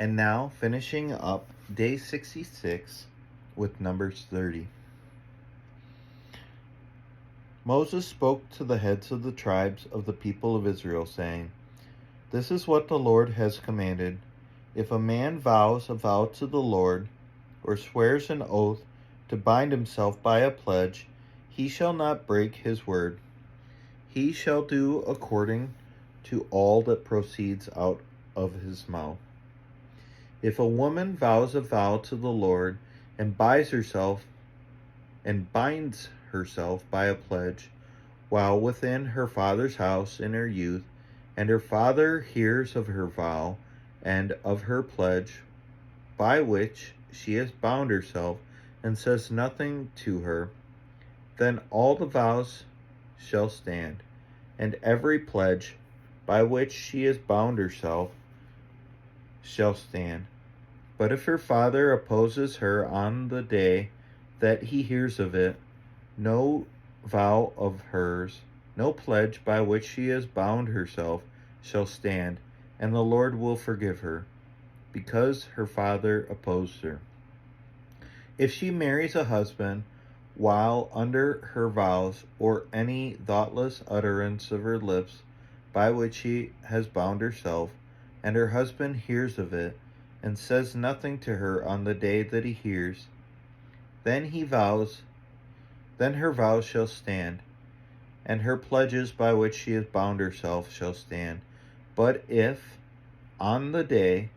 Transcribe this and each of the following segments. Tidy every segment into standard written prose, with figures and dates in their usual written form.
And now, finishing up day 66 with Numbers 30. Moses spoke to the heads of the tribes of the people of Israel, saying, "This is what the Lord has commanded. If a man vows a vow to the Lord, or swears an oath to bind himself by a pledge, he shall not break his word. He shall do according to all that proceeds out of his mouth. If a woman vows a vow to the Lord and binds herself by a pledge while within her father's house in her youth, and her father hears of her vow and of her pledge by which she has bound herself, and says nothing to her, then all the vows shall stand, and every pledge by which she has bound herself shall stand. But if her father opposes her on the day that he hears of it, no vow of hers, no pledge by which she has bound herself shall stand, and the Lord will forgive her, because her father opposed her. If she marries a husband while under her vows, or any thoughtless utterance of her lips by which she has bound herself, and her husband hears of it, and says nothing to her on the day that he hears, then her vows shall stand, and her pledges by which she has bound herself shall stand. But if, on the day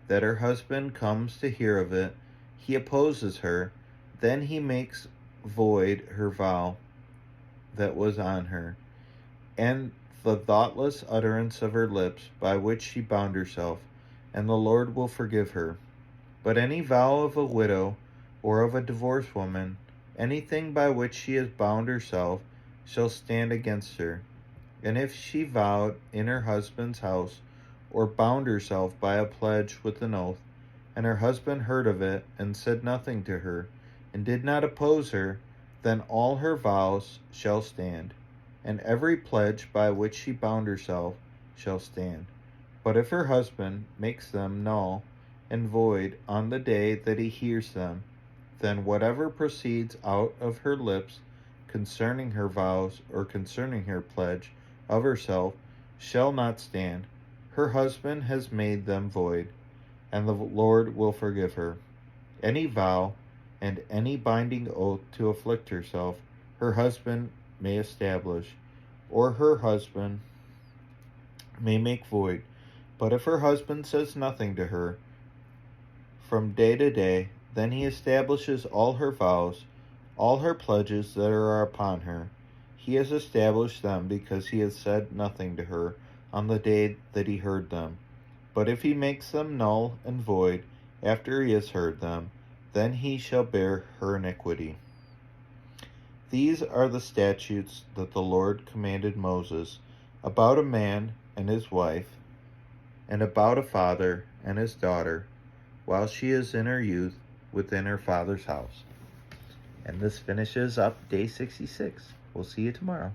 that her husband comes to hear of it, he opposes her, then he makes void her vow that was on her, and the thoughtless utterance of her lips by which she bound herself, and the Lord will forgive her. But any vow of a widow or of a divorced woman, anything by which she has bound herself, shall stand against her. And if she vowed in her husband's house, or bound herself by a pledge with an oath, and her husband heard of it, and said nothing to her, and did not oppose her, then all her vows shall stand, and every pledge by which she bound herself shall stand. But if her husband makes them null and void on the day that he hears them, then whatever proceeds out of her lips concerning her vows or concerning her pledge of herself shall not stand. Her husband has made them void, and the Lord will forgive her. Any vow and any binding oath to afflict herself, her husband may establish, or her husband may make void. But if her husband says nothing to her from day to day, then he establishes all her vows, all her pledges that are upon her. He has established them because he has said nothing to her on the day that he heard them. But if he makes them null and void after he has heard them, then he shall bear her iniquity. These are the statutes that the Lord commanded Moses about a man and his wife, and about a father and his daughter, while she is in her youth within her father's house. And this finishes up day 66. We'll see you tomorrow.